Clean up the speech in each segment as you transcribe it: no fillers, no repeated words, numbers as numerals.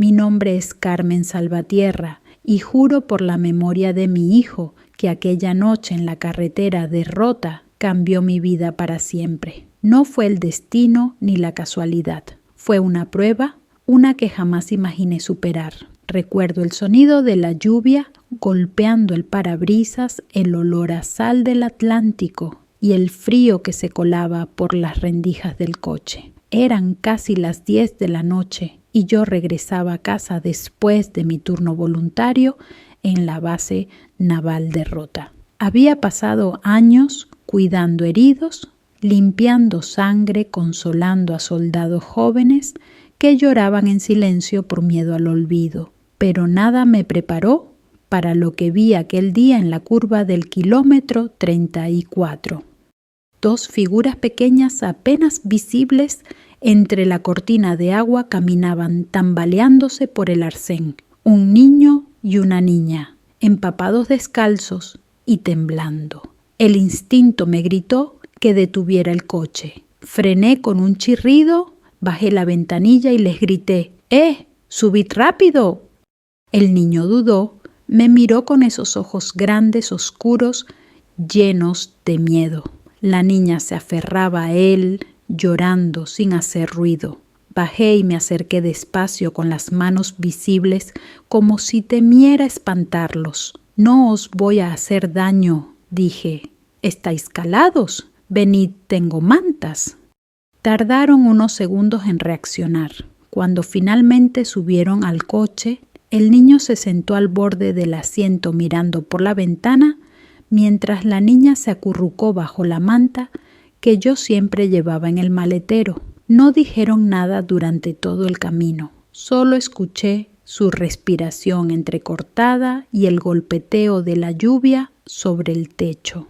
Mi nombre es Carmen Salvatierra y juro por la memoria de mi hijo que aquella noche en la carretera de Rota cambió mi vida para siempre. No fue el destino ni la casualidad. Fue una prueba, una que jamás imaginé superar. Recuerdo el sonido de la lluvia golpeando el parabrisas, el olor a sal del Atlántico y el frío que se colaba por las rendijas del coche. Eran casi las 10 de la noche y yo regresaba a casa después de mi turno voluntario en la base naval de Rota. Había pasado años cuidando heridos, limpiando sangre, consolando a soldados jóvenes que lloraban en silencio por miedo al olvido. Pero nada me preparó para lo que vi aquel día en la curva del kilómetro 34. 2 figuras pequeñas apenas visibles entre la cortina de agua caminaban tambaleándose por el arcén. Un niño y una niña, empapados descalzos y temblando. El instinto me gritó que detuviera el coche. Frené con un chirrido, bajé la ventanilla y les grité: ¡Subid rápido! El niño dudó, me miró con esos ojos grandes, oscuros, llenos de miedo. La niña se aferraba a él, llorando sin hacer ruido. Bajé y me acerqué despacio con las manos visibles como si temiera espantarlos. «No os voy a hacer daño», dije. «¿Estáis calados? Venid, tengo mantas». Tardaron unos segundos en reaccionar. Cuando finalmente subieron al coche, el niño se sentó al borde del asiento mirando por la ventana, mientras la niña se acurrucó bajo la manta que yo siempre llevaba en el maletero. No dijeron nada durante todo el camino. Solo escuché su respiración entrecortada y el golpeteo de la lluvia sobre el techo.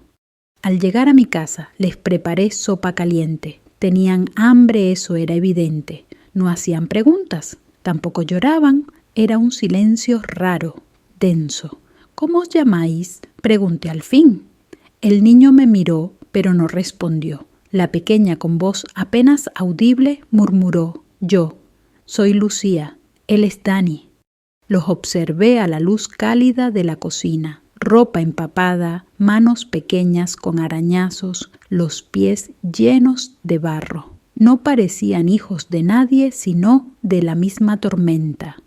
Al llegar a mi casa, les preparé sopa caliente. Tenían hambre, eso era evidente. No hacían preguntas, tampoco lloraban. Era un silencio raro, denso. «¿Cómo os llamáis?», pregunté al fin. El niño me miró, pero no respondió. La pequeña, con voz apenas audible, murmuró: «Yo soy Lucía, él es Dani». Los observé a la luz cálida de la cocina. Ropa empapada, manos pequeñas con arañazos, los pies llenos de barro. No parecían hijos de nadie, sino de la misma tormenta.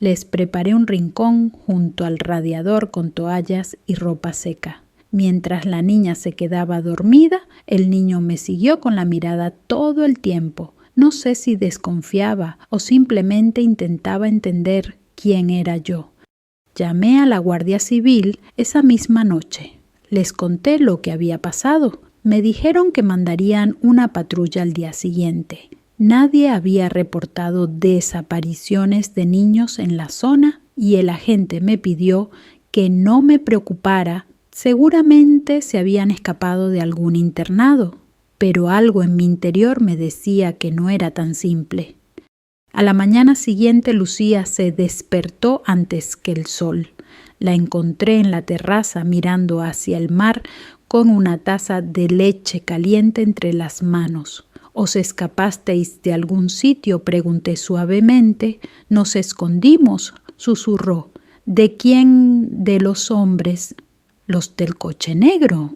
Les preparé un rincón junto al radiador con toallas y ropa seca. Mientras la niña se quedaba dormida, el niño me siguió con la mirada todo el tiempo. No sé si desconfiaba o simplemente intentaba entender quién era yo. Llamé a la Guardia Civil esa misma noche. Les conté lo que había pasado. Me dijeron que mandarían una patrulla al día siguiente. Nadie había reportado desapariciones de niños en la zona y el agente me pidió que no me preocupara. Seguramente se habían escapado de algún internado, pero algo en mi interior me decía que no era tan simple. A la mañana siguiente Lucía se despertó antes que el sol. La encontré en la terraza mirando hacia el mar con una taza de leche caliente entre las manos. «¿Os escapasteis de algún sitio?», pregunté suavemente. «Nos escondimos», susurró. «¿De quién de los hombres?» «Los del coche negro».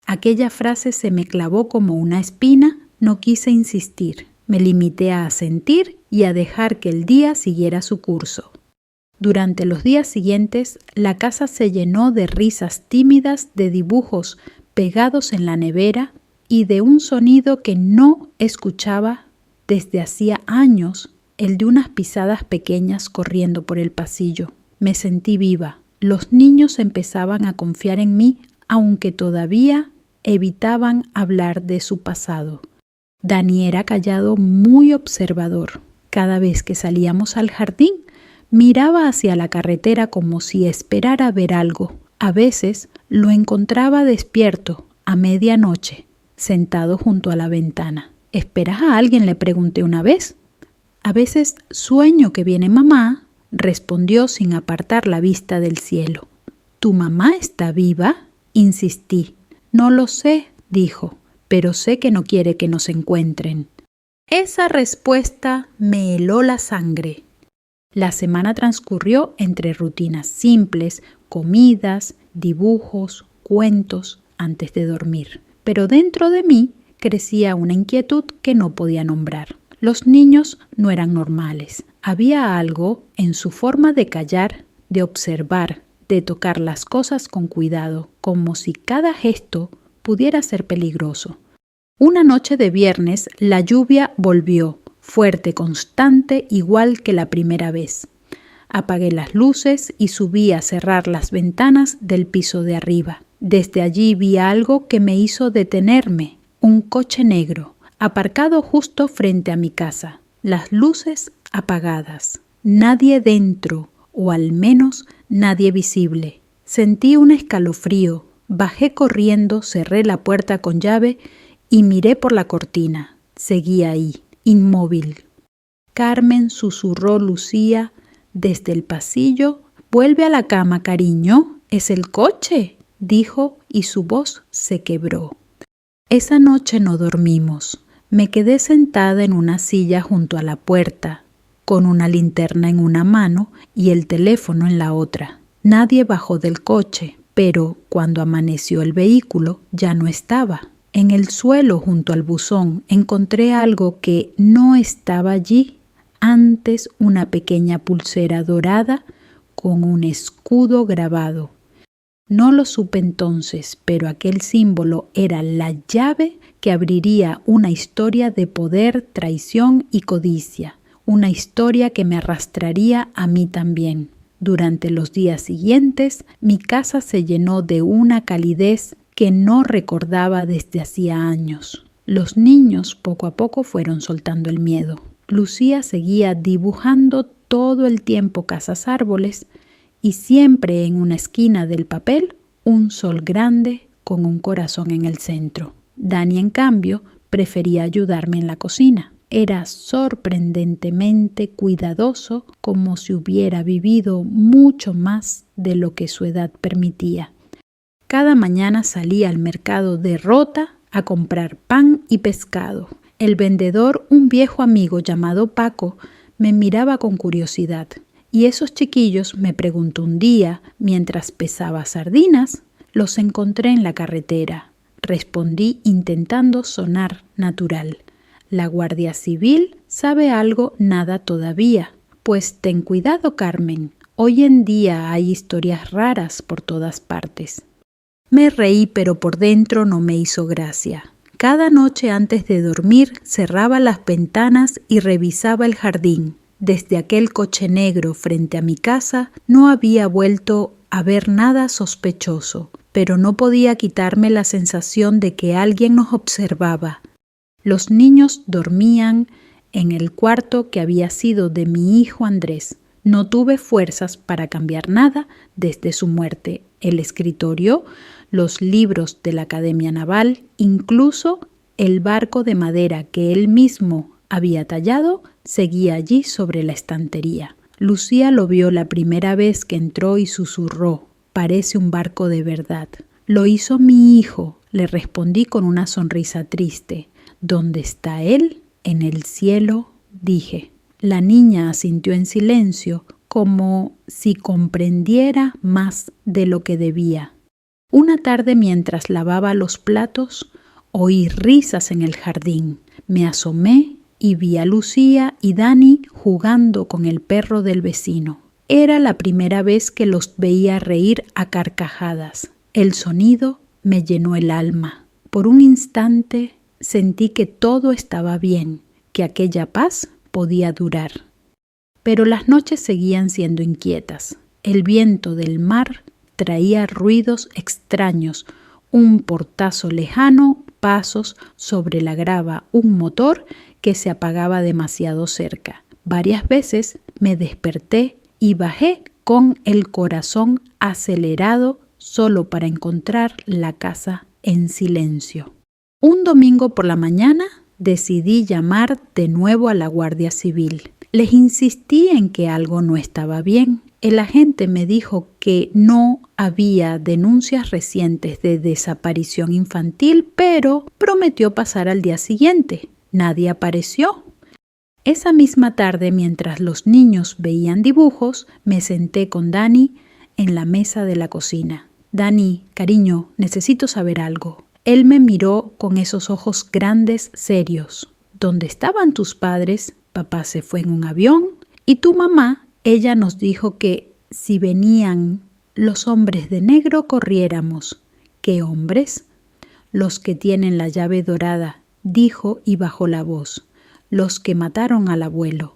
Aquella frase se me clavó como una espina. No quise insistir. Me limité a asentir y a dejar que el día siguiera su curso. Durante los días siguientes, la casa se llenó de risas tímidas, de dibujos pegados en la nevera y de un sonido que no escuchaba desde hacía años, el de unas pisadas pequeñas corriendo por el pasillo. Me sentí viva. Los niños empezaban a confiar en mí, aunque todavía evitaban hablar de su pasado. Dani era callado, muy observador. Cada vez que salíamos al jardín, miraba hacia la carretera como si esperara ver algo. A veces lo encontraba despierto, a medianoche, sentado junto a la ventana. «¿Esperas a alguien?», le pregunté una vez. «A veces sueño que viene mamá», respondió sin apartar la vista del cielo. «¿Tu mamá está viva?», insistí. «No lo sé», dijo, «pero sé que no quiere que nos encuentren». Esa respuesta me heló la sangre. La semana transcurrió entre rutinas simples, comidas, dibujos, cuentos, antes de dormir. Pero dentro de mí crecía una inquietud que no podía nombrar. Los niños no eran normales. Había algo en su forma de callar, de observar, de tocar las cosas con cuidado, como si cada gesto pudiera ser peligroso. Una noche de viernes la lluvia volvió, fuerte, constante, igual que la primera vez. Apagué las luces y subí a cerrar las ventanas del piso de arriba. Desde allí vi algo que me hizo detenerme, un coche negro, aparcado justo frente a mi casa, las luces apagadas, nadie dentro, o al menos nadie visible. Sentí un escalofrío, bajé corriendo, cerré la puerta con llave y miré por la cortina. Seguía ahí, inmóvil. Carmen, susurró Lucía desde el pasillo. «Vuelve a la cama, cariño, es el coche», dijo y su voz se quebró. Esa noche no dormimos. Me quedé sentada en una silla junto a la puerta, con una linterna en una mano y el teléfono en la otra. Nadie bajó del coche, pero cuando amaneció el vehículo ya no estaba. En el suelo junto al buzón encontré algo que no estaba allí. Antes una pequeña pulsera dorada con un escudo grabado. No lo supe entonces, pero aquel símbolo era la llave que abriría una historia de poder, traición y codicia, una historia que me arrastraría a mí también. Durante los días siguientes, mi casa se llenó de una calidez que no recordaba desde hacía años. Los niños poco a poco fueron soltando el miedo. Lucía seguía dibujando todo el tiempo casas árboles y siempre en una esquina del papel un sol grande con un corazón en el centro. Dani, en cambio, prefería ayudarme en la cocina. Era sorprendentemente cuidadoso, como si hubiera vivido mucho más de lo que su edad permitía. Cada mañana salía al mercado de Rota a comprar pan y pescado. El vendedor, un viejo amigo llamado Paco, me miraba con curiosidad. Y esos chiquillos, me preguntó un día, mientras pesaba sardinas, los encontré en la carretera. Respondí intentando sonar natural. La Guardia Civil sabe algo, nada todavía. Pues ten cuidado, Carmen. Hoy en día hay historias raras por todas partes. Me reí, pero por dentro no me hizo gracia. Cada noche antes de dormir cerraba las ventanas y revisaba el jardín. Desde aquel coche negro frente a mi casa no había vuelto a ver nada sospechoso, pero no podía quitarme la sensación de que alguien nos observaba. Los niños dormían en el cuarto que había sido de mi hijo Andrés. No tuve fuerzas para cambiar nada desde su muerte. El escritorio, los libros de la Academia Naval, incluso el barco de madera que él mismo había tallado, seguía allí sobre la estantería. Lucía lo vio la primera vez que entró y susurró: «Parece un barco de verdad». «Lo hizo mi hijo», le respondí con una sonrisa triste. «¿Dónde está él?» «En el cielo», dije. La niña asintió en silencio, como si comprendiera más de lo que debía. Una tarde, mientras lavaba los platos, oí risas en el jardín. Me asomé y vi a Lucía y Dani jugando con el perro del vecino. Era la primera vez que los veía reír a carcajadas. El sonido me llenó el alma. Por un instante sentí que todo estaba bien, que aquella paz podía durar. Pero las noches seguían siendo inquietas. El viento del mar traía ruidos extraños, un portazo lejano, pasos sobre la grava, un motor que se apagaba demasiado cerca. Varias veces me desperté y bajé con el corazón acelerado solo para encontrar la casa en silencio. Un domingo por la mañana decidí llamar de nuevo a la Guardia Civil. Les insistí en que algo no estaba bien. El agente me dijo que no había denuncias recientes de desaparición infantil, pero prometió pasar al día siguiente. Nadie apareció. Esa misma tarde, mientras los niños veían dibujos, me senté con Dani en la mesa de la cocina. Dani, cariño, necesito saber algo. Él me miró con esos ojos grandes, serios. ¿Dónde estaban tus padres? Papá se fue en un avión. ¿Y tu mamá? Ella nos dijo que si venían los hombres de negro corriéramos. ¿Qué hombres? Los que tienen la llave dorada, dijo y bajó la voz. Los que mataron al abuelo.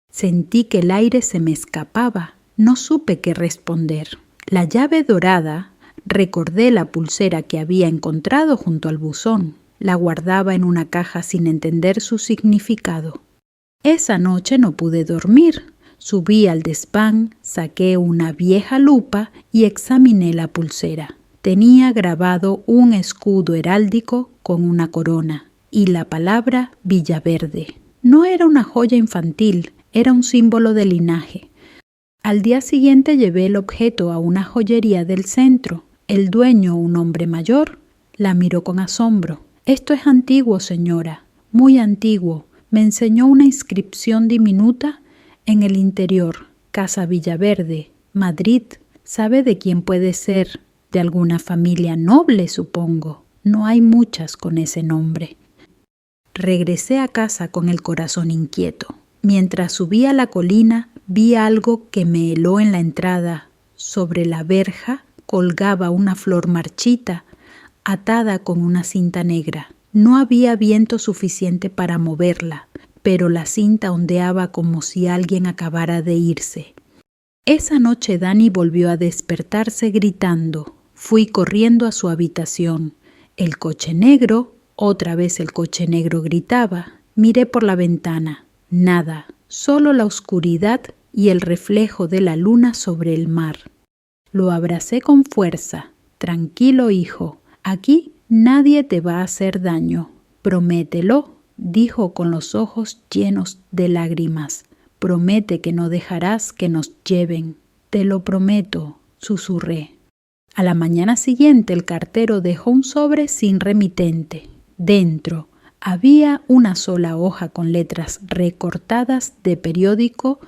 Sentí que el aire se me escapaba. No supe qué responder. La llave dorada, recordé la pulsera que había encontrado junto al buzón. La guardaba en una caja sin entender su significado. Esa noche no pude dormir. Subí al desván, saqué una vieja lupa y examiné la pulsera. Tenía grabado un escudo heráldico con una corona y la palabra Villaverde. No era una joya infantil, era un símbolo de linaje. Al día siguiente llevé el objeto a una joyería del centro. El dueño, un hombre mayor, la miró con asombro. Esto es antiguo, señora, muy antiguo. Me enseñó una inscripción diminuta en el interior. Casa Villaverde, Madrid. ¿Sabe de quién puede ser? De alguna familia noble, supongo. No hay muchas con ese nombre. Regresé a casa con el corazón inquieto. Mientras subía la colina, vi algo que me heló en la entrada. Sobre la verja colgaba una flor marchita, atada con una cinta negra. No había viento suficiente para moverla, pero la cinta ondeaba como si alguien acabara de irse. Esa noche Dani volvió a despertarse gritando. Fui corriendo a su habitación. El coche negro, otra vez el coche negro gritaba. Miré por la ventana. Nada, solo la oscuridad y el reflejo de la luna sobre el mar. Lo abracé con fuerza. Tranquilo, hijo, aquí nadie te va a hacer daño. Promételo, dijo con los ojos llenos de lágrimas. Promete que no dejarás que nos lleven. Te lo prometo, susurré. A la mañana siguiente el cartero dejó un sobre sin remitente. Dentro había una sola hoja con letras recortadas de periódico.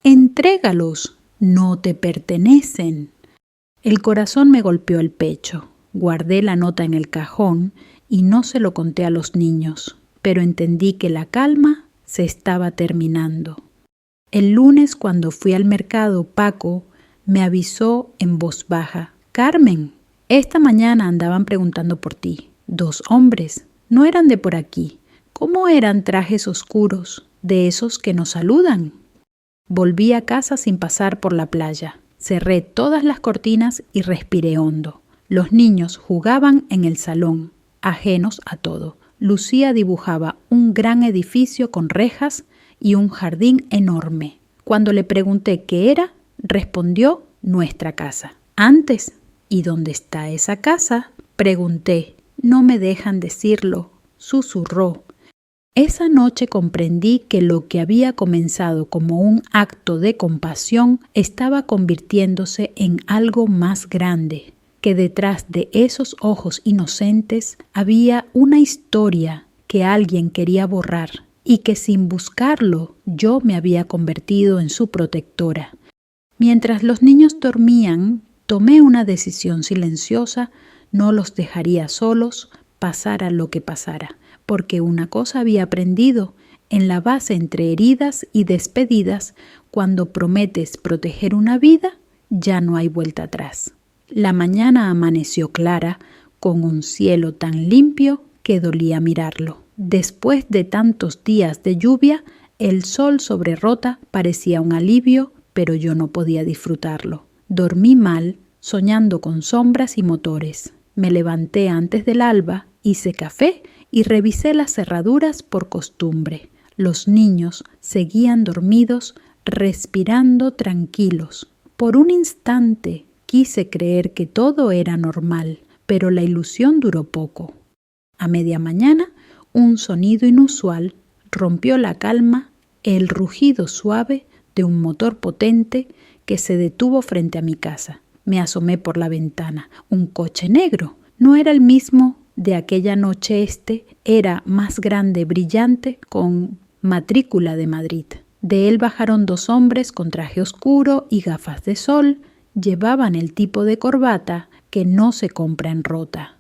Entrégalos, no te pertenecen. El corazón me golpeó el pecho. Guardé la nota en el cajón y no se lo conté a los niños, pero entendí que la calma se estaba terminando. El lunes, cuando fui al mercado, Paco me avisó en voz baja: Carmen, esta mañana andaban preguntando por ti. 2 hombres, no eran de por aquí. ¿Cómo eran trajes oscuros, de esos que nos saludan? Volví a casa sin pasar por la playa. Cerré todas las cortinas y respiré hondo. Los niños jugaban en el salón, ajenos a todo. Lucía dibujaba un gran edificio con rejas y un jardín enorme. Cuando le pregunté qué era, respondió: nuestra casa. Antes, ¿y dónde está esa casa?, pregunté. No me dejan decirlo, susurró. Esa noche comprendí que lo que había comenzado como un acto de compasión estaba convirtiéndose en algo más grande, que detrás de esos ojos inocentes había una historia que alguien quería borrar y que sin buscarlo yo me había convertido en su protectora. Mientras los niños dormían, tomé una decisión silenciosa: no los dejaría solos, pasara lo que pasara, porque una cosa había aprendido: en la base entre heridas y despedidas, cuando prometes proteger una vida, ya no hay vuelta atrás. La mañana amaneció clara, con un cielo tan limpio que dolía mirarlo. Después de tantos días de lluvia, el sol sobre Rota parecía un alivio, pero yo no podía disfrutarlo. Dormí mal, soñando con sombras y motores. Me levanté antes del alba, hice café y revisé las cerraduras por costumbre. Los niños seguían dormidos, respirando tranquilos. Por un instante quise creer que todo era normal, pero la ilusión duró poco. A media mañana, un sonido inusual rompió la calma: el rugido suave de un motor potente que se detuvo frente a mi casa. Me asomé por la ventana. Un coche negro. No era el mismo de aquella noche. Era más grande, brillante, con matrícula de Madrid. De él bajaron 2 hombres con traje oscuro y gafas de sol. Llevaban el tipo de corbata que no se compra en Rota.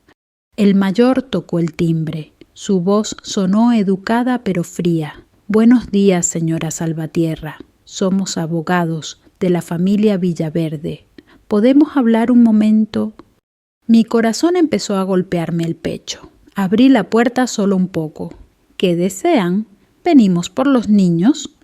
El mayor tocó el timbre. Su voz sonó educada pero fría. «Buenos días, señora Salvatierra. Somos abogados de la familia Villaverde. ¿Podemos hablar un momento?» Mi corazón empezó a golpearme el pecho. Abrí la puerta solo un poco. «¿Qué desean? ¿Venimos por los niños?»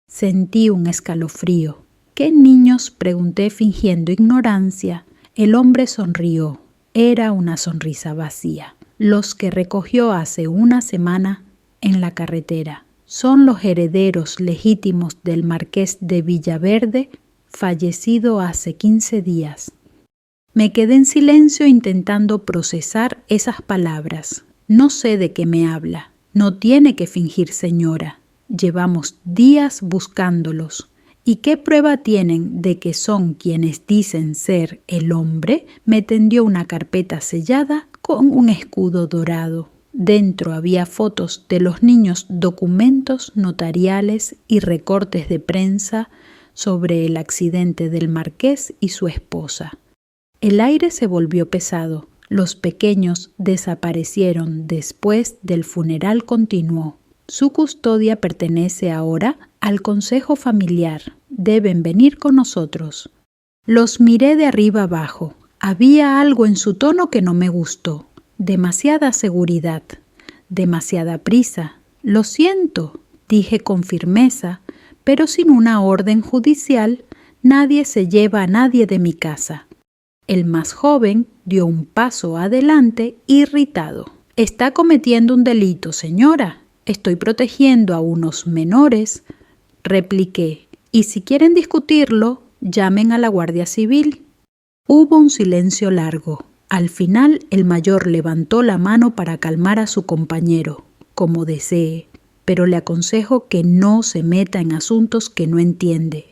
Sentí un escalofrío. «¿Qué niños?», pregunté fingiendo ignorancia. El hombre sonrió. Era una sonrisa vacía. «Los que recogió hace una semana en la carretera. Son los herederos legítimos del marqués de Villaverde, fallecido hace 15 días». Me quedé en silencio intentando procesar esas palabras. «No sé de qué me habla. No tiene que fingir, señora. Llevamos días buscándolos. ¿Y qué prueba tienen de que son quienes dicen ser el hombre?». Me tendió una carpeta sellada con un escudo dorado. Dentro había fotos de los niños, documentos notariales y recortes de prensa sobre el accidente del marqués y su esposa. El aire se volvió pesado. Los pequeños desaparecieron después del funeral. Continuó. «Su custodia pertenece ahora al consejo familiar. Deben venir con nosotros». Los miré de arriba abajo. Había algo en su tono que no me gustó. Demasiada seguridad, demasiada prisa. «Lo siento», dije con firmeza, «pero sin una orden judicial nadie se lleva a nadie de mi casa». El más joven dio un paso adelante, irritado. «Está cometiendo un delito, señora. Estoy protegiendo a unos menores», repliqué. «Y si quieren discutirlo, llamen a la Guardia Civil». Hubo un silencio largo. Al final el mayor levantó la mano para calmar a su compañero, como desee, pero le aconsejo que no se meta en asuntos que no entiende.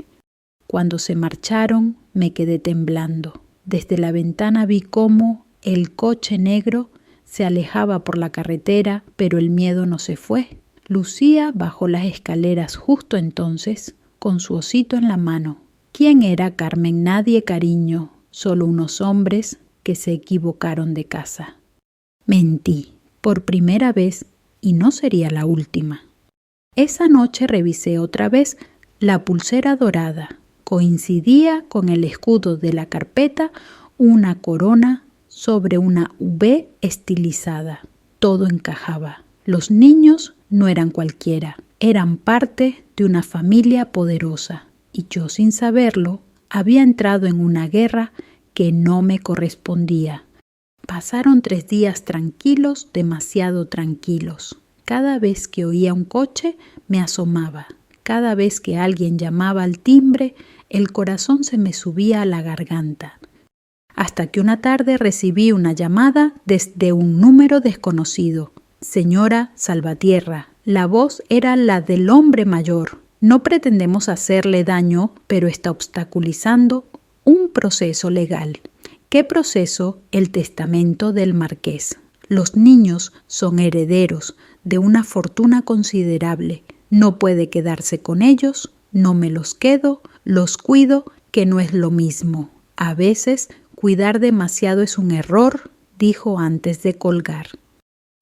Cuando se marcharon, me quedé temblando. Desde la ventana vi cómo el coche negro se alejaba por la carretera, pero el miedo no se fue. Lucía bajó las escaleras justo entonces, con su osito en la mano. ¿Quién era Carmen? Nadie, cariño, solo unos hombres que se equivocaron de casa. Mentí, por primera vez, y no sería la última. Esa noche revisé otra vez la pulsera dorada. Coincidía con el escudo de la carpeta una corona sobre una V estilizada. Todo encajaba. Los niños no eran cualquiera, eran parte de una familia poderosa, y yo, sin saberlo, había entrado en una guerra que no me correspondía. Pasaron 3 días tranquilos, demasiado tranquilos. Cada vez que oía un coche, me asomaba. Cada vez que alguien llamaba al timbre, el corazón se me subía a la garganta. Hasta que una tarde recibí una llamada desde un número desconocido. «Señora Salvatierra». La voz era la del hombre mayor. «No pretendemos hacerle daño, pero está obstaculizando un proceso legal». «¿Qué proceso?». «El testamento del marqués. Los niños son herederos de una fortuna considerable. No puede quedarse con ellos. No me los quedo, los cuido, que no es lo mismo. A veces cuidar demasiado es un error», dijo antes de colgar.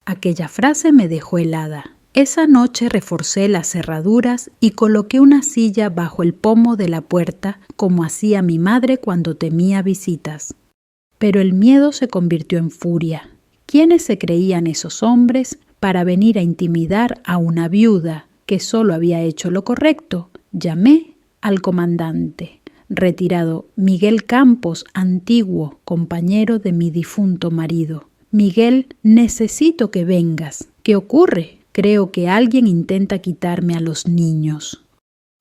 Aquella frase me dejó helada. Esa noche reforcé las cerraduras y coloqué una silla bajo el pomo de la puerta, como hacía mi madre cuando temía visitas. Pero el miedo se convirtió en furia. ¿Quiénes se creían esos hombres para venir a intimidar a una viuda que solo había hecho lo correcto? Llamé al comandante, retirado, Miguel Campos, antiguo compañero de mi difunto marido. «Miguel, necesito que vengas». «¿Qué ocurre?». «Creo que alguien intenta quitarme a los niños».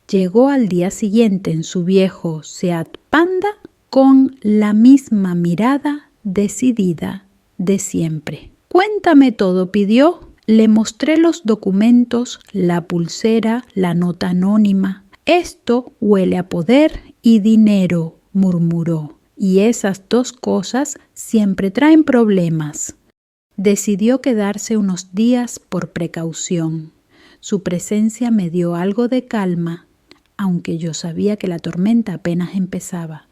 Llegó al día siguiente en su viejo Seat Panda con la misma mirada decidida de siempre. «Cuéntame todo», pidió. Le mostré los documentos, la pulsera, la nota anónima. «Esto huele a poder y dinero», murmuró. «Y esas 2 cosas siempre traen problemas». Decidió quedarse unos días por precaución. Su presencia me dio algo de calma, aunque yo sabía que la tormenta apenas empezaba.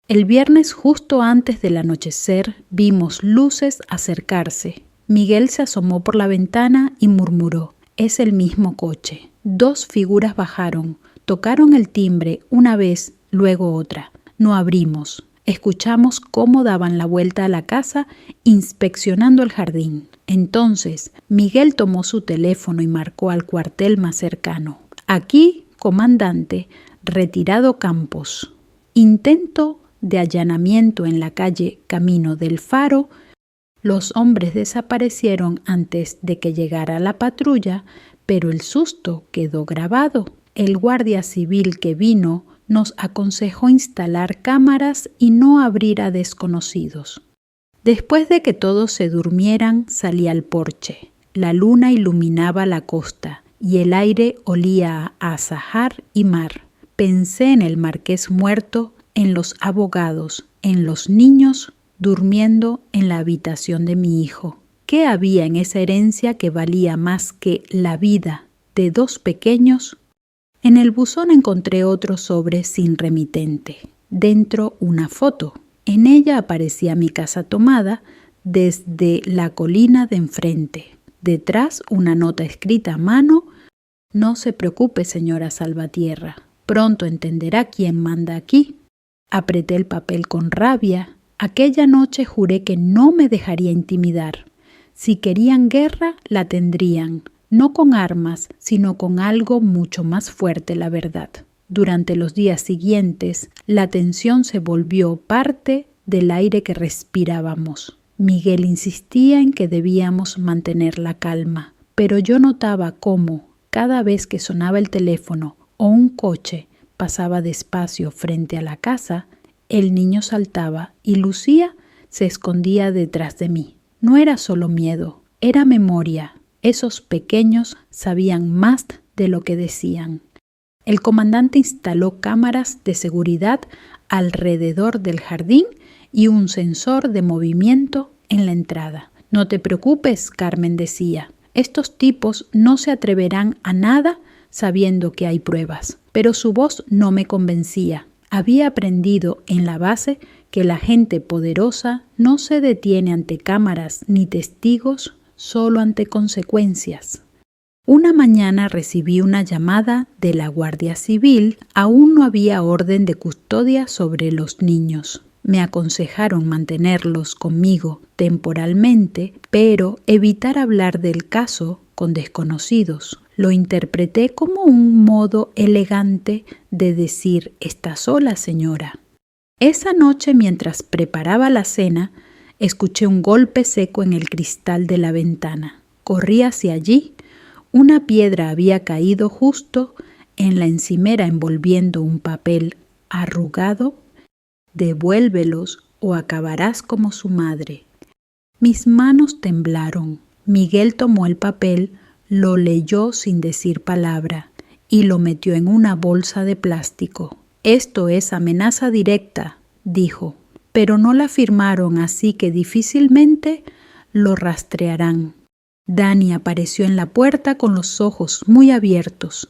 El viernes, justo antes del anochecer, vimos luces acercarse. Miguel se asomó por la ventana y murmuró: «Es el mismo coche». 2 figuras bajaron, tocaron el timbre una vez, luego otra. No abrimos. Escuchamos cómo daban la vuelta a la casa, inspeccionando el jardín. Entonces, Miguel tomó su teléfono y marcó al cuartel más cercano. «Aquí, comandante, retirado Campos. Intento de allanamiento en la calle Camino del Faro. Los hombres desaparecieron antes de que llegara la patrulla, pero el susto quedó grabado. El guardia civil que vino nos aconsejó instalar cámaras y no abrir a desconocidos». Después de que todos se durmieran, salí al porche. La luna iluminaba la costa y el aire olía a azahar y mar. Pensé en el marqués muerto, en los abogados, en los niños durmiendo en la habitación de mi hijo. ¿Qué había en esa herencia que valía más que la vida de 2 pequeños? En el buzón encontré otro sobre sin remitente. Dentro una foto. En ella aparecía mi casa tomada desde la colina de enfrente. Detrás una nota escrita a mano: «No se preocupe, señora Salvatierra. Pronto entenderá quién manda aquí». Apreté el papel con rabia. Aquella noche juré que no me dejaría intimidar. Si querían guerra, la tendrían. No con armas, sino con algo mucho más fuerte, la verdad. Durante los días siguientes, la tensión se volvió parte del aire que respirábamos. Miguel insistía en que debíamos mantener la calma, pero yo notaba cómo, cada vez que sonaba el teléfono o un coche pasaba despacio frente a la casa, el niño saltaba y Lucía se escondía detrás de mí. No era solo miedo, era memoria. Esos pequeños sabían más de lo que decían. El comandante instaló cámaras de seguridad alrededor del jardín y un sensor de movimiento en la entrada. «No te preocupes», Carmen decía. «Estos tipos no se atreverán a nada sabiendo que hay pruebas». Pero su voz no me convencía. Había aprendido en la base que la gente poderosa no se detiene ante cámaras ni testigos, solo ante consecuencias. Una mañana recibí una llamada de la Guardia Civil. Aún no había orden de custodia sobre los niños. Me aconsejaron mantenerlos conmigo temporalmente, pero evitar hablar del caso con desconocidos. Lo interpreté como un modo elegante de decir: «Está sola, señora». Esa noche, mientras preparaba la cena, escuché un golpe seco en el cristal de la ventana. Corrí hacia allí. Una piedra había caído justo en la encimera envolviendo un papel arrugado. «Devuélvelos o acabarás como su madre». Mis manos temblaron. Miguel tomó el papel, lo leyó sin decir palabra y lo metió en una bolsa de plástico. «Esto es amenaza directa», dijo, «pero no la firmaron, así que difícilmente lo rastrearán». Dani apareció en la puerta con los ojos muy abiertos.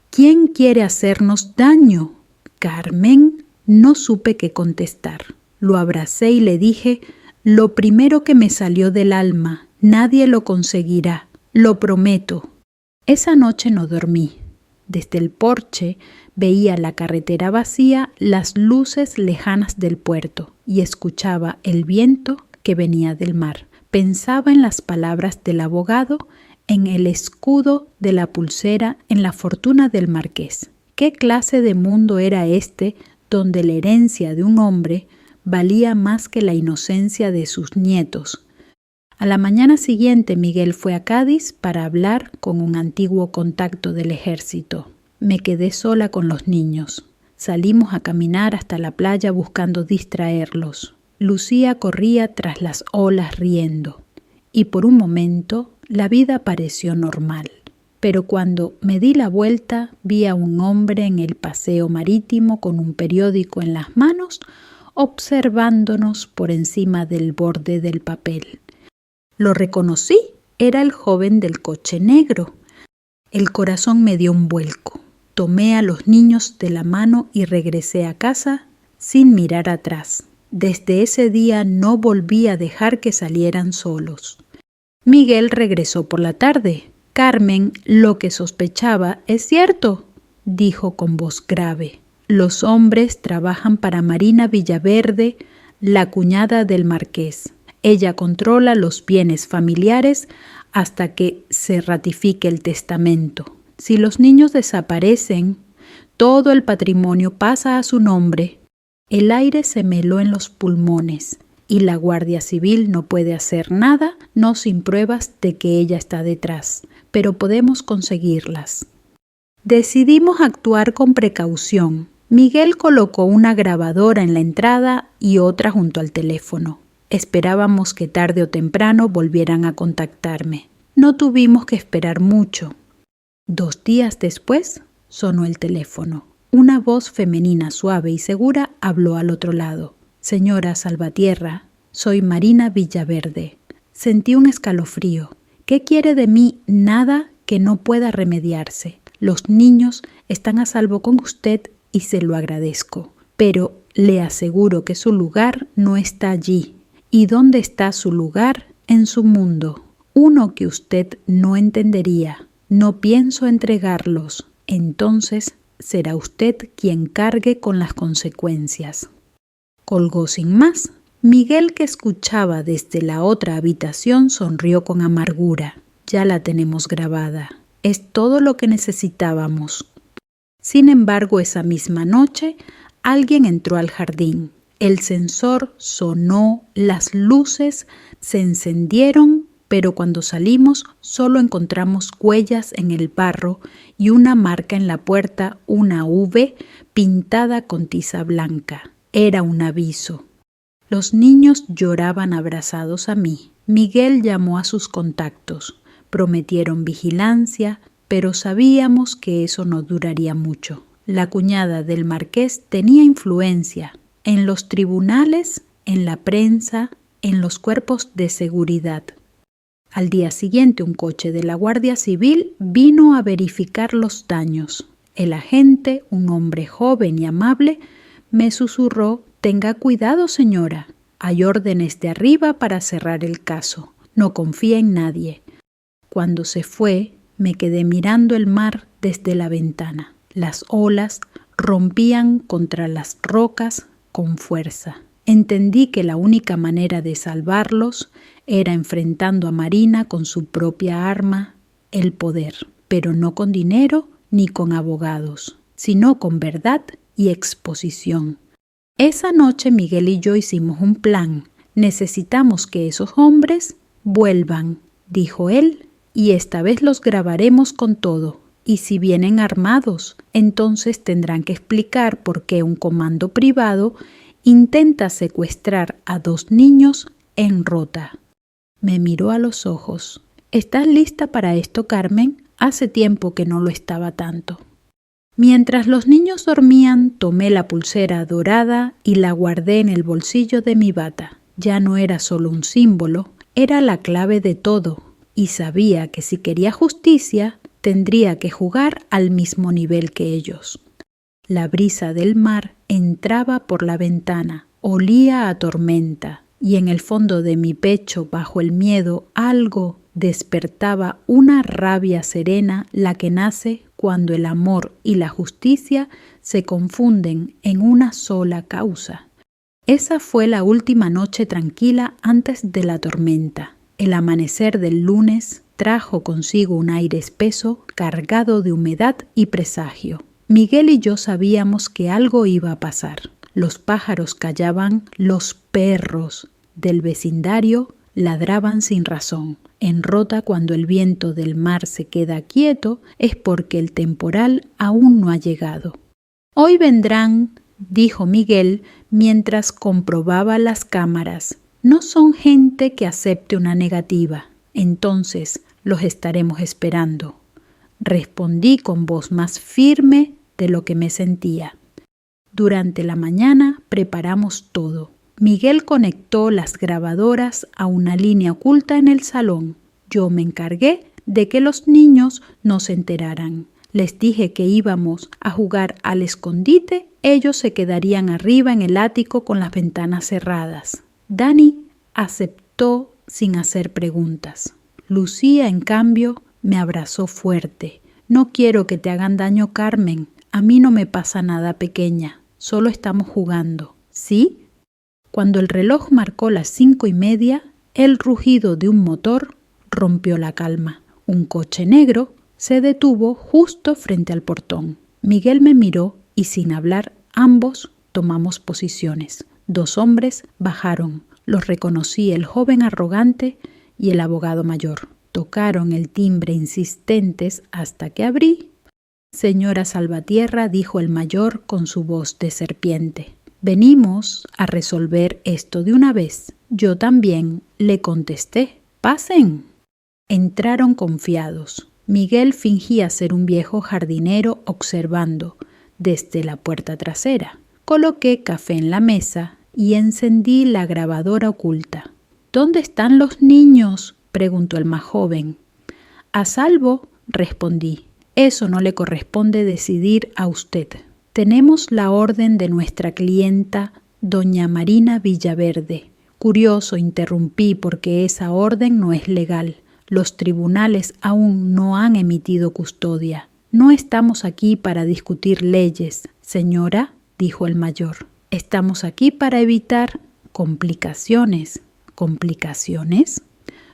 «¿Quién quiere hacernos daño?» «Carmen». No supe qué contestar. Lo abracé y le dije lo primero que me salió del alma: «Nadie lo conseguirá, lo prometo». Esa noche no dormí. Desde el porche veía la carretera vacía, las luces lejanas del puerto y escuchaba el viento que venía del mar. Pensaba en las palabras del abogado, en el escudo de la pulsera, en la fortuna del marqués. ¿Qué clase de mundo era este donde la herencia de un hombre valía más que la inocencia de sus nietos? A la mañana siguiente Miguel fue a Cádiz para hablar con un antiguo contacto del ejército. Me quedé sola con los niños. Salimos a caminar hasta la playa buscando distraerlos. Lucía corría tras las olas riendo. Y por un momento la vida pareció normal. Pero cuando me di la vuelta vi a un hombre en el paseo marítimo con un periódico en las manos, observándonos por encima del borde del papel. Lo reconocí, era el joven del coche negro. El corazón me dio un vuelco. Tomé a los niños de la mano y regresé a casa sin mirar atrás. Desde ese día no volví a dejar que salieran solos. Miguel regresó por la tarde. Carmen, lo que sospechaba es cierto, dijo con voz grave. Los hombres trabajan para Marina Villaverde, la cuñada del marqués. Ella controla los bienes familiares hasta que se ratifique el testamento. Si los niños desaparecen, todo el patrimonio pasa a su nombre. El aire se me heló en los pulmones y la Guardia Civil no puede hacer nada, no sin pruebas de que ella está detrás, pero podemos conseguirlas. Decidimos actuar con precaución. Miguel colocó una grabadora en la entrada y otra junto al teléfono. Esperábamos que tarde o temprano volvieran a contactarme. No tuvimos que esperar mucho. 2 días después sonó el teléfono. Una voz femenina suave y segura habló al otro lado. Señora Salvatierra, soy Marina Villaverde. Sentí un escalofrío. ¿Qué quiere de mí? Nada que no pueda remediarse. Los niños están a salvo con usted y se lo agradezco. Pero le aseguro que su lugar no está allí. ¿Y dónde está su lugar? En su mundo. Uno que usted no entendería. No pienso entregarlos. Entonces será usted quien cargue con las consecuencias. Colgó sin más. Miguel, que escuchaba desde la otra habitación, sonrió con amargura. Ya la tenemos grabada. Es todo lo que necesitábamos. Sin embargo, esa misma noche, alguien entró al jardín. El sensor sonó, las luces se encendieron, pero cuando salimos solo encontramos huellas en el barro y una marca en la puerta, una V pintada con tiza blanca. Era un aviso. Los niños lloraban abrazados a mí. Miguel llamó a sus contactos. Prometieron vigilancia, pero sabíamos que eso no duraría mucho. La cuñada del marqués tenía influencia en los tribunales, en la prensa, en los cuerpos de seguridad. Al día siguiente, un coche de la Guardia Civil vino a verificar los daños. El agente, un hombre joven y amable, me susurró: «Tenga cuidado, señora. Hay órdenes de arriba para cerrar el caso. No confía en nadie». Cuando se fue, me quedé mirando el mar desde la ventana. Las olas rompían contra las rocas con fuerza. Entendí que la única manera de salvarlos era enfrentando a Marina con su propia arma, el poder, pero no con dinero ni con abogados, sino con verdad y exposición. Esa noche Miguel y yo hicimos un plan. Necesitamos que esos hombres vuelvan, dijo él, y esta vez los grabaremos con todo. Y si vienen armados, entonces tendrán que explicar por qué un comando privado intenta secuestrar a 2 niños en Rota. Me miró a los ojos. ¿Estás lista para esto, Carmen? Hace tiempo que no lo estaba tanto. Mientras los niños dormían, tomé la pulsera dorada y la guardé en el bolsillo de mi bata. Ya no era solo un símbolo, era la clave de todo, y sabía que si quería justicia, tendría que jugar al mismo nivel que ellos. La brisa del mar entraba por la ventana, olía a tormenta, y en el fondo de mi pecho, bajo el miedo, algo despertaba una rabia serena, la que nace cuando el amor y la justicia se confunden en una sola causa. Esa fue la última noche tranquila antes de la tormenta. El amanecer del lunes trajo consigo un aire espeso, cargado de humedad y presagio. Miguel y yo sabíamos que algo iba a pasar. Los pájaros callaban, los perros del vecindario ladraban sin razón. En Rota, cuando el viento del mar se queda quieto, es porque el temporal aún no ha llegado. «Hoy vendrán», dijo Miguel mientras comprobaba las cámaras. «No son gente que acepte una negativa. Entonces los estaremos esperando», respondí con voz más firme de lo que me sentía. Durante la mañana preparamos todo. Miguel conectó las grabadoras a una línea oculta en el salón. Yo me encargué de que los niños no se enteraran. Les dije que íbamos a jugar al escondite, ellos se quedarían arriba en el ático con las ventanas cerradas. Dani aceptó sin hacer preguntas. Lucía, en cambio, me abrazó fuerte. No quiero que te hagan daño, Carmen. A mí no me pasa nada, pequeña. Solo estamos jugando. ¿Sí? Cuando el reloj marcó las 5:30, el rugido de un motor rompió la calma. Un coche negro se detuvo justo frente al portón. Miguel me miró y sin hablar ambos tomamos posiciones. 2 hombres bajaron. Los reconocí, el joven arrogante y el abogado mayor. Tocaron el timbre insistentes hasta que abrí. Señora Salvatierra, dijo el mayor con su voz de serpiente. Venimos a resolver esto de una vez. Yo también, le contesté. Pasen. Entraron confiados. Miguel fingía ser un viejo jardinero observando desde la puerta trasera. Coloqué café en la mesa y encendí la grabadora oculta. ¿Dónde están los niños?, preguntó el más joven. A salvo, respondí. Eso no le corresponde decidir a usted. Tenemos la orden de nuestra clienta, doña Marina Villaverde. Curioso, interrumpí, porque esa orden no es legal. Los tribunales aún no han emitido custodia. No estamos aquí para discutir leyes, señora, dijo el mayor. Estamos aquí para evitar complicaciones. ¿Complicaciones?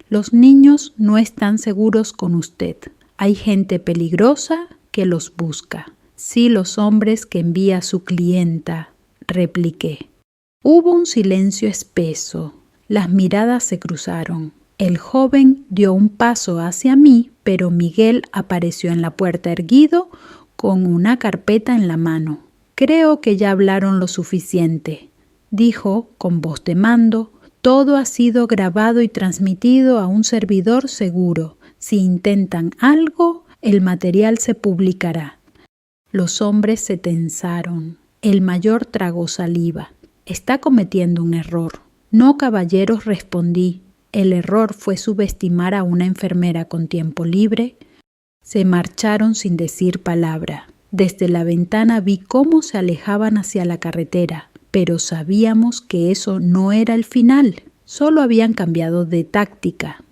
Los niños no están seguros con usted. Hay gente peligrosa que los busca. Sí, los hombres que envía su clienta, repliqué. Hubo un silencio espeso. Las miradas se cruzaron. El joven dio un paso hacia mí, pero Miguel apareció en la puerta erguido con una carpeta en la mano. Creo que ya hablaron lo suficiente, dijo con voz de mando. Todo ha sido grabado y transmitido a un servidor seguro. Si intentan algo, el material se publicará. Los hombres se tensaron. El mayor tragó saliva. Está cometiendo un error. No, caballeros, respondí. El error fue subestimar a una enfermera con tiempo libre. Se marcharon sin decir palabra. Desde la ventana vi cómo se alejaban hacia la carretera, pero sabíamos que eso no era el final, solo habían cambiado de táctica.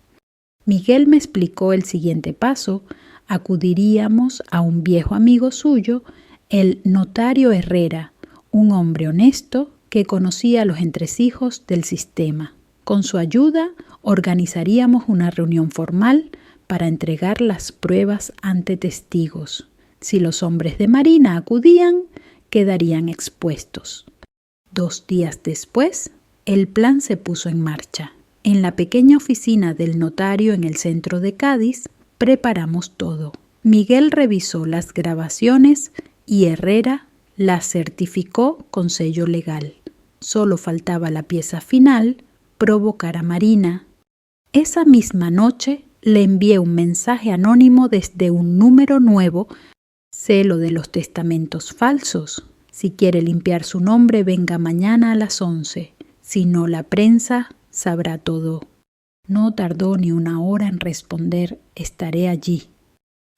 Miguel me explicó el siguiente paso. Acudiríamos a un viejo amigo suyo, el notario Herrera, un hombre honesto que conocía los entresijos del sistema. Con su ayuda organizaríamos una reunión formal para entregar las pruebas ante testigos. Si los hombres de Marina acudían, quedarían expuestos. 2 días después, el plan se puso en marcha. En la pequeña oficina del notario en el centro de Cádiz, preparamos todo. Miguel revisó las grabaciones y Herrera las certificó con sello legal. Solo faltaba la pieza final, provocar a Marina. Esa misma noche le envié un mensaje anónimo desde un número nuevo. Sé lo de los testamentos falsos. Si quiere limpiar su nombre, venga mañana a las 11. Si no, la prensa sabrá todo. No tardó ni una hora en responder. Estaré allí.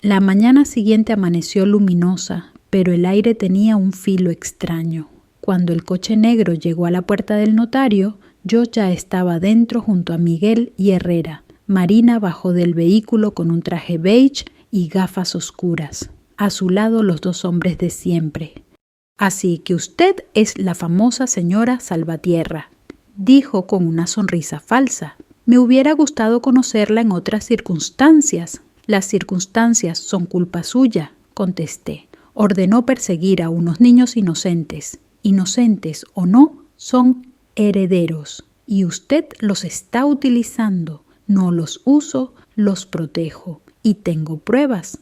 La mañana siguiente amaneció luminosa, pero el aire tenía un filo extraño. Cuando el coche negro llegó a la puerta del notario, yo ya estaba dentro junto a Miguel y Herrera. Marina bajó del vehículo con un traje beige y gafas oscuras. A su lado los 2 hombres de siempre. Así que usted es la famosa señora Salvatierra, dijo con una sonrisa falsa. Me hubiera gustado conocerla en otras circunstancias. Las circunstancias son culpa suya, contesté. Ordenó perseguir a unos niños inocentes. Inocentes o no, son herederos. Y usted los está utilizando. No los uso, los protejo. Y tengo pruebas.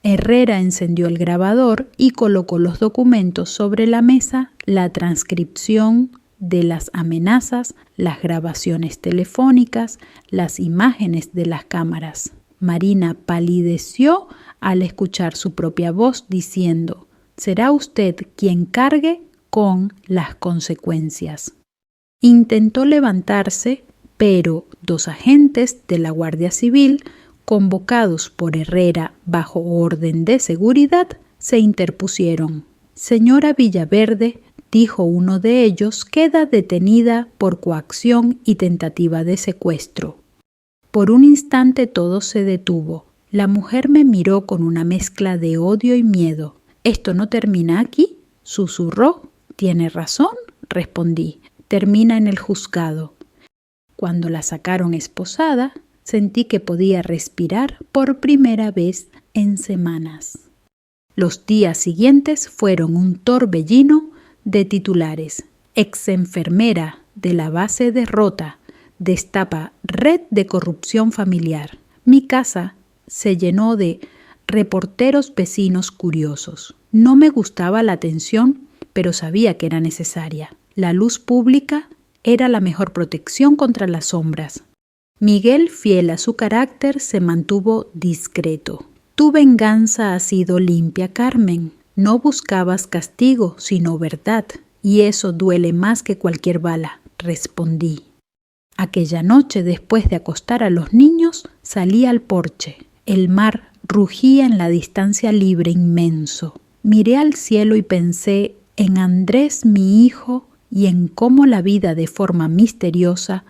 Herrera encendió el grabador y colocó los documentos sobre la mesa, la transcripción de las amenazas, las grabaciones telefónicas, las imágenes de las cámaras. Marina palideció al escuchar su propia voz diciendo: «Será usted quien cargue con las consecuencias». Intentó levantarse, pero 2 agentes de la Guardia Civil convocados por Herrera bajo orden de seguridad, se interpusieron. Señora Villaverde, dijo uno de ellos, queda detenida por coacción y tentativa de secuestro. Por un instante todo se detuvo. La mujer me miró con una mezcla de odio y miedo. «¿Esto no termina aquí?», susurró. «Tiene razón», respondí. «Termina en el juzgado». Cuando la sacaron esposada, sentí que podía respirar por primera vez en semanas. Los días siguientes fueron un torbellino de titulares. Ex-enfermera de la base de Rota destapa red de corrupción familiar. Mi casa se llenó de reporteros vecinos curiosos. No me gustaba la atención, pero sabía que era necesaria. La luz pública era la mejor protección contra las sombras. Miguel, fiel a su carácter, se mantuvo discreto. Tu venganza ha sido limpia, Carmen. No buscabas castigo, sino verdad, y eso duele más que cualquier bala, respondí. Aquella noche, después de acostar a los niños, salí al porche. El mar rugía en la distancia libre inmenso. Miré al cielo y pensé en Andrés, mi hijo, y en cómo la vida de forma misteriosa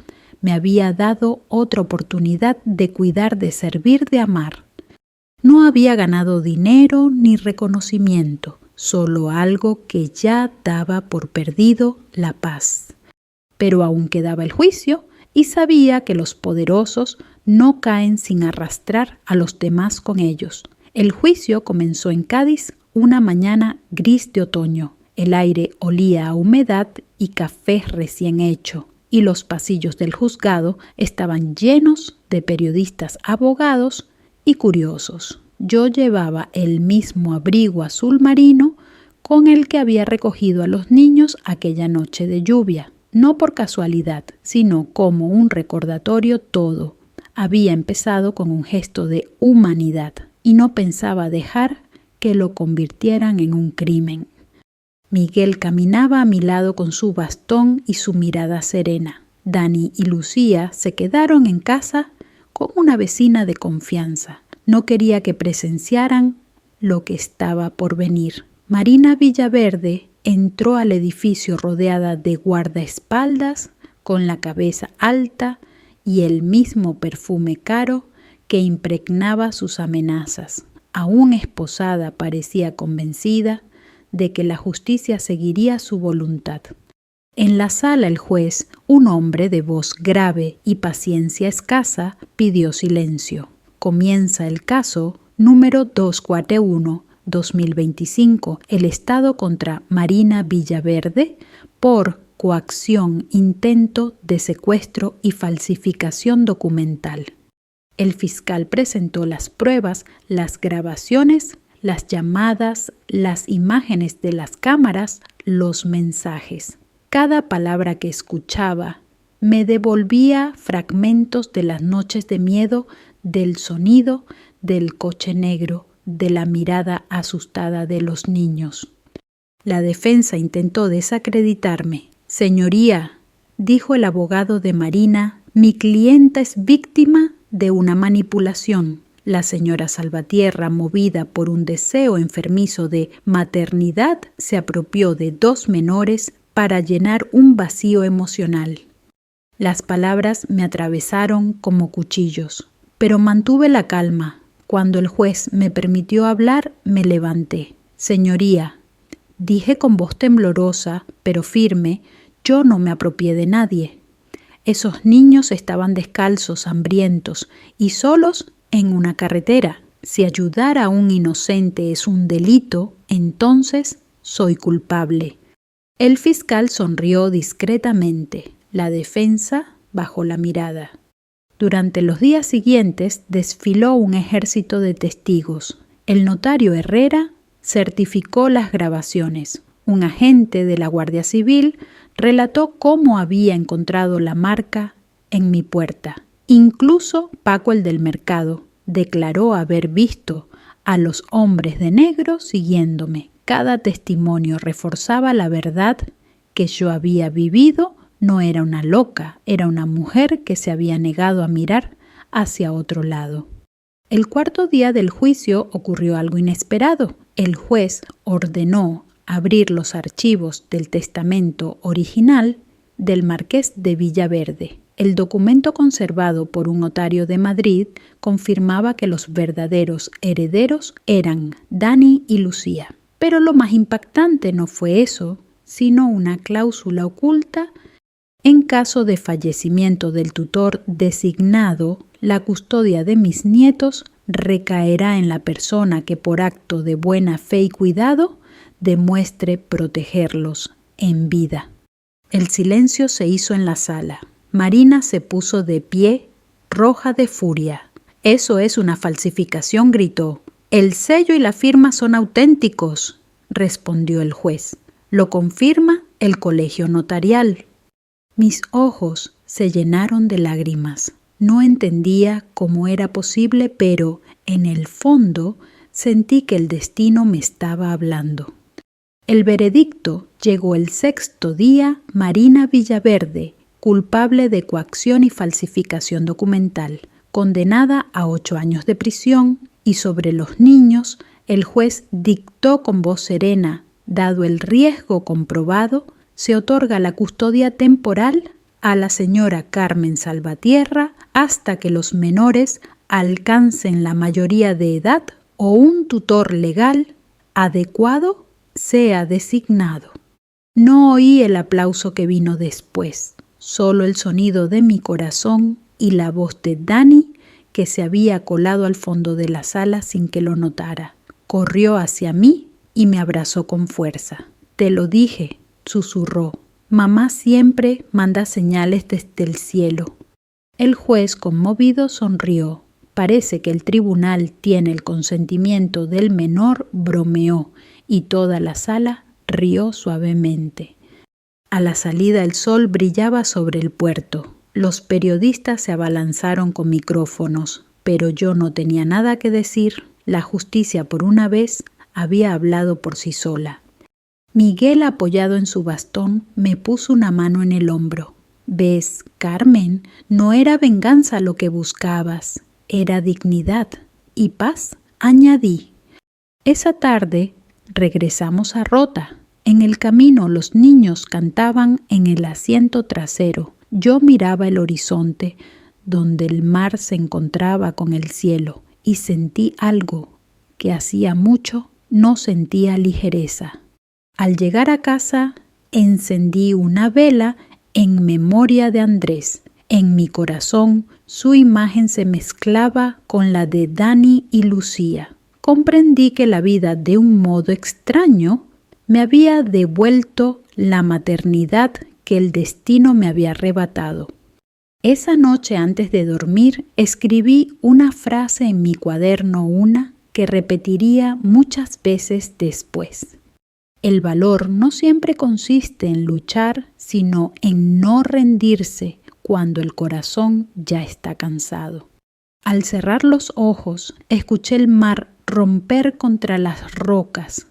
me había dado otra oportunidad de cuidar, de servir, de amar. No había ganado dinero ni reconocimiento, solo algo que ya daba por perdido, la paz. Pero aún quedaba el juicio y sabía que los poderosos no caen sin arrastrar a los demás con ellos. El juicio comenzó en Cádiz una mañana gris de otoño. El aire olía a humedad y café recién hecho, y los pasillos del juzgado estaban llenos de periodistas, abogados y curiosos. Yo llevaba el mismo abrigo azul marino con el que había recogido a los niños aquella noche de lluvia. No por casualidad, sino como un recordatorio todo. Había empezado con un gesto de humanidad y no pensaba dejar que lo convirtieran en un crimen. Miguel caminaba a mi lado con su bastón y su mirada serena. Dani y Lucía se quedaron en casa con una vecina de confianza. No quería que presenciaran lo que estaba por venir. Marina Villaverde entró al edificio rodeada de guardaespaldas, con la cabeza alta y el mismo perfume caro que impregnaba sus amenazas. Aún esposada, parecía convencida de que la justicia seguiría su voluntad. En la sala el juez, un hombre de voz grave y paciencia escasa, pidió silencio. Comienza el caso número 241-2025, el Estado contra Marina Villaverde por coacción, intento de secuestro y falsificación documental. El fiscal presentó las pruebas, las grabaciones, las llamadas, las imágenes de las cámaras, los mensajes. Cada palabra que escuchaba me devolvía fragmentos de las noches de miedo, del sonido del coche negro, de la mirada asustada de los niños. La defensa intentó desacreditarme. Señoría, dijo el abogado de Marina, mi clienta es víctima de una manipulación. La señora Salvatierra, movida por un deseo enfermizo de maternidad, se apropió de 2 menores para llenar un vacío emocional. Las palabras me atravesaron como cuchillos, pero mantuve la calma. Cuando el juez me permitió hablar, me levanté. Señoría, dije con voz temblorosa, pero firme, yo no me apropié de nadie. Esos niños estaban descalzos, hambrientos y solos en una carretera. Si ayudar a un inocente es un delito, entonces soy culpable. El fiscal sonrió discretamente. La defensa bajó la mirada. Durante los días siguientes desfiló un ejército de testigos. El notario Herrera certificó las grabaciones. Un agente de la Guardia Civil relató cómo había encontrado la marca en mi puerta. Incluso Paco, el del mercado, declaró haber visto a los hombres de negro siguiéndome. Cada testimonio reforzaba la verdad que yo había vivido. No era una loca, era una mujer que se había negado a mirar hacia otro lado. El cuarto día del juicio ocurrió algo inesperado. El juez ordenó abrir los archivos del testamento original del marqués de Villaverde. El documento conservado por un notario de Madrid confirmaba que los verdaderos herederos eran Dani y Lucía. Pero lo más impactante no fue eso, sino una cláusula oculta. En caso de fallecimiento del tutor designado, la custodia de mis nietos recaerá en la persona que por acto de buena fe y cuidado demuestre protegerlos en vida. El silencio se hizo en la sala. Marina se puso de pie, roja de furia. «Eso es una falsificación», gritó. «El sello y la firma son auténticos», respondió el juez. «Lo confirma el colegio notarial». Mis ojos se llenaron de lágrimas. No entendía cómo era posible, pero en el fondo sentí que el destino me estaba hablando. El veredicto llegó el sexto día. Marina Villaverde, culpable de coacción y falsificación documental, condenada a 8 años de prisión. Y sobre los niños, el juez dictó con voz serena: dado el riesgo comprobado, se otorga la custodia temporal a la señora Carmen Salvatierra hasta que los menores alcancen la mayoría de edad o un tutor legal adecuado sea designado. No oí el aplauso que vino después, solo el sonido de mi corazón y la voz de Dani, que se había colado al fondo de la sala sin que lo notara. Corrió hacia mí y me abrazó con fuerza. «Te lo dije», susurró. «Mamá siempre manda señales desde el cielo». El juez, conmovido, sonrió. «Parece que el tribunal tiene el consentimiento del menor», bromeó, y toda la sala rió suavemente. A la salida el sol brillaba sobre el puerto. Los periodistas se abalanzaron con micrófonos, pero yo no tenía nada que decir. La justicia, por una vez, había hablado por sí sola. Miguel, apoyado en su bastón, me puso una mano en el hombro. «¿Ves, Carmen? No era venganza lo que buscabas, era dignidad y paz», añadí. Esa tarde regresamos a Rota. En el camino los niños cantaban en el asiento trasero. Yo miraba el horizonte, donde el mar se encontraba con el cielo, y sentí algo que hacía mucho no sentía: ligereza. Al llegar a casa, encendí una vela en memoria de Andrés. En mi corazón, su imagen se mezclaba con la de Dani y Lucía. Comprendí que la vida, de un modo extraño, me había devuelto la maternidad que el destino me había arrebatado. Esa noche, antes de dormir, escribí una frase en mi cuaderno, una que repetiría muchas veces después. El valor no siempre consiste en luchar, sino en no rendirse cuando el corazón ya está cansado. Al cerrar los ojos, escuché el mar romper contra las rocas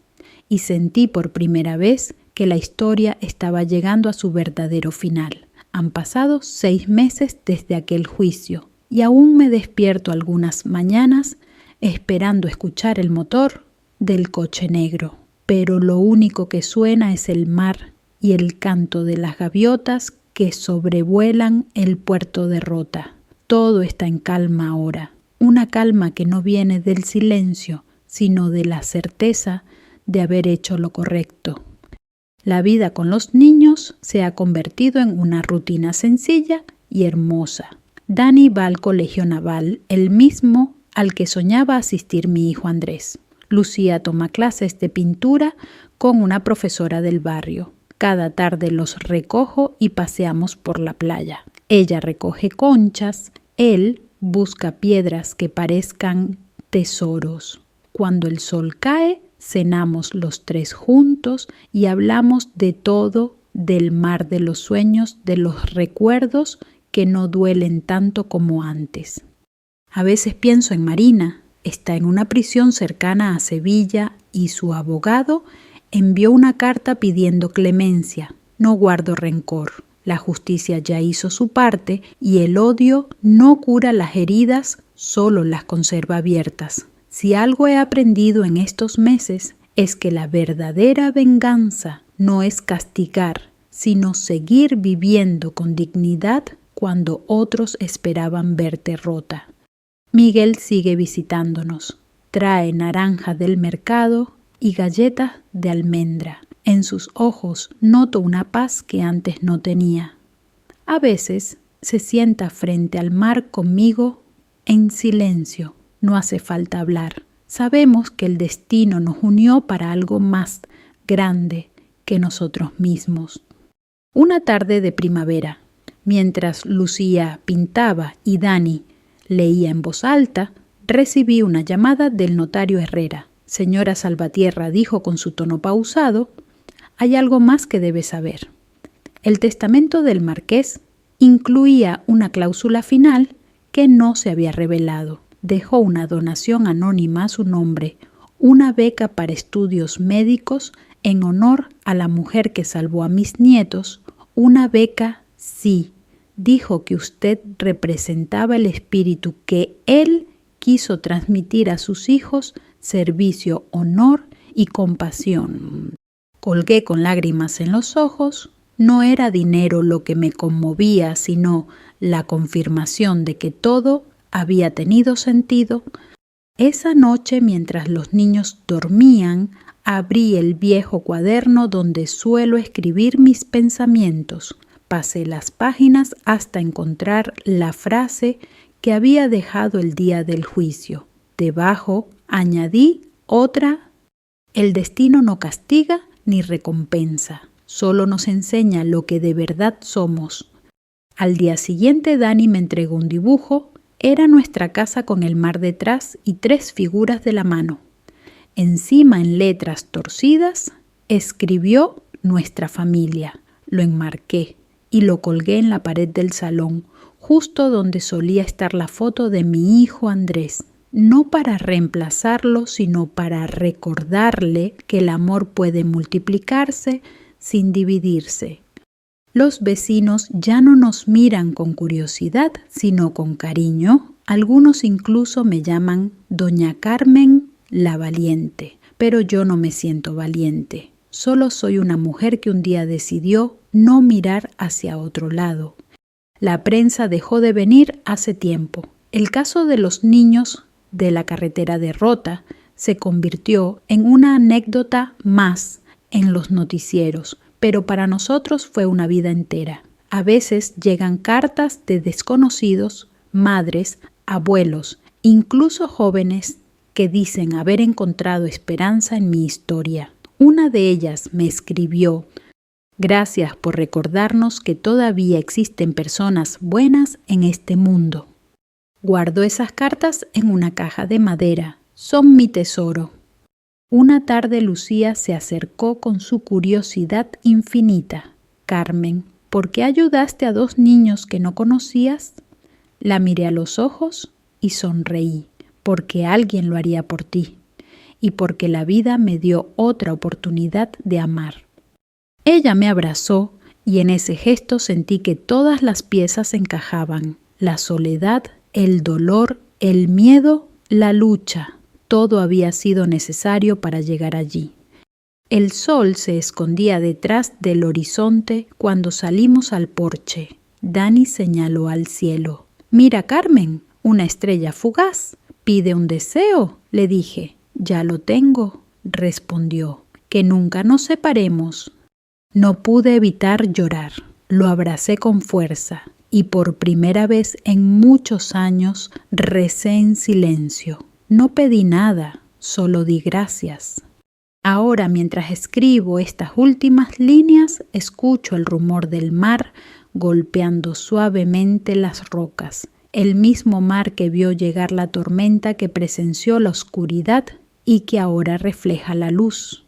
y sentí por primera vez que la historia estaba llegando a su verdadero final. Han pasado 6 meses desde aquel juicio y aún me despierto algunas mañanas esperando escuchar el motor del coche negro. Pero lo único que suena es el mar y el canto de las gaviotas que sobrevuelan el puerto de Rota. Todo está en calma ahora, una calma que no viene del silencio, sino de la certeza de haber hecho lo correcto. La vida con los niños se ha convertido en una rutina sencilla y hermosa. Dani va al colegio naval, el mismo al que soñaba asistir mi hijo Andrés. Lucía toma clases de pintura con una profesora del barrio. Cada tarde los recojo y paseamos por la playa. Ella recoge conchas, él busca piedras que parezcan tesoros. Cuando el sol cae, cenamos los 3 juntos y hablamos de todo, del mar de los sueños, de los recuerdos que no duelen tanto como antes. A veces pienso en Marina. Está en una prisión cercana a Sevilla y su abogado envió una carta pidiendo clemencia. No guardo rencor. La justicia ya hizo su parte y el odio no cura las heridas solo las conserva abiertas. Si algo he aprendido en estos meses es que la verdadera venganza no es castigar, sino seguir viviendo con dignidad cuando otros esperaban verte rota. Miguel sigue visitándonos. Trae naranja del mercado y galletas de almendra. En sus ojos noto una paz que antes no tenía. A veces se sienta frente al mar conmigo en silencio. No hace falta hablar. Sabemos que el destino nos unió para algo más grande que nosotros mismos. Una tarde de primavera, mientras Lucía pintaba y Dani leía en voz alta, recibí una llamada del notario Herrera. Señora Salvatierra, dijo con su tono pausado, hay algo más que debe saber. El testamento del marqués incluía una cláusula final que no se había revelado. Dejó una donación anónima a su nombre, una beca para estudios médicos en honor a la mujer que salvó a mis nietos, una beca, sí. Dijo que usted representaba el espíritu que él quiso transmitir a sus hijos, servicio, honor y compasión. Colgué con lágrimas en los ojos. No era dinero lo que me conmovía, sino la confirmación de que todo había tenido sentido. Esa noche, mientras los niños dormían, abrí el viejo cuaderno donde suelo escribir mis pensamientos. Pasé las páginas hasta encontrar la frase que había dejado el día del juicio. Debajo añadí otra: el destino no castiga ni recompensa, solo nos enseña lo que de verdad somos. Al día siguiente Dani me entregó un dibujo. Era nuestra casa con el mar detrás y 3 figuras de la mano. Encima, en letras torcidas, escribió nuestra familia. Lo enmarqué y lo colgué en la pared del salón, justo donde solía estar la foto de mi hijo Andrés. No para reemplazarlo, sino para recordarle que el amor puede multiplicarse sin dividirse. Los vecinos ya no nos miran con curiosidad, sino con cariño. Algunos incluso me llaman Doña Carmen la Valiente, pero yo no me siento valiente. Solo soy una mujer que un día decidió no mirar hacia otro lado. La prensa dejó de venir hace tiempo. El caso de los niños de la carretera de Rota se convirtió en una anécdota más en los noticieros, pero para nosotros fue una vida entera. A veces llegan cartas de desconocidos, madres, abuelos, incluso jóvenes que dicen haber encontrado esperanza en mi historia. Una de ellas me escribió: gracias por recordarnos que todavía existen personas buenas en este mundo. Guardo esas cartas en una caja de madera. Son mi tesoro. Una tarde Lucía se acercó con su curiosidad infinita. Carmen, ¿por qué ayudaste a 2 niños que no conocías? La miré a los ojos y sonreí, porque alguien lo haría por ti y porque la vida me dio otra oportunidad de amar. Ella me abrazó y en ese gesto sentí que todas las piezas encajaban: la soledad, el dolor, el miedo, la lucha. Todo había sido necesario para llegar allí. El sol se escondía detrás del horizonte cuando salimos al porche. Dani señaló al cielo. «Mira, Carmen, una estrella fugaz. Pide un deseo», le dije. «Ya lo tengo», respondió. «Que nunca nos separemos». No pude evitar llorar. Lo abracé con fuerza y por primera vez en muchos años recé en silencio. No pedí nada, solo di gracias. Ahora, mientras escribo estas últimas líneas, escucho el rumor del mar golpeando suavemente las rocas. El mismo mar que vio llegar la tormenta, que presenció la oscuridad y que ahora refleja la luz.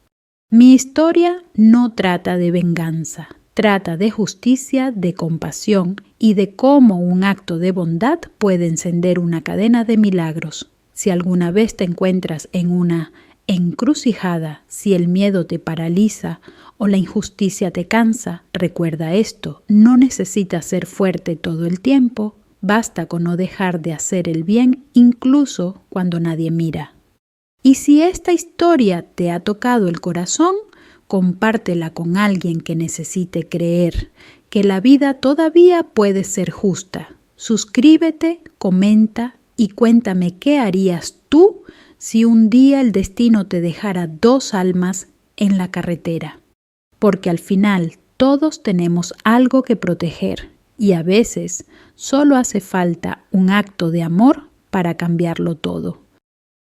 Mi historia no trata de venganza, trata de justicia, de compasión y de cómo un acto de bondad puede encender una cadena de milagros. Si alguna vez te encuentras en una encrucijada, si el miedo te paraliza o la injusticia te cansa, recuerda esto: no necesitas ser fuerte todo el tiempo, Basta con no dejar de hacer el bien incluso cuando nadie mira. Y si esta historia te ha tocado el corazón, compártela con alguien que necesite creer que la vida todavía puede ser justa. Suscríbete, comenta y cuéntame qué harías tú si un día el destino te dejara 2 almas en la carretera. Porque al final todos tenemos algo que proteger y a veces solo hace falta un acto de amor para cambiarlo todo.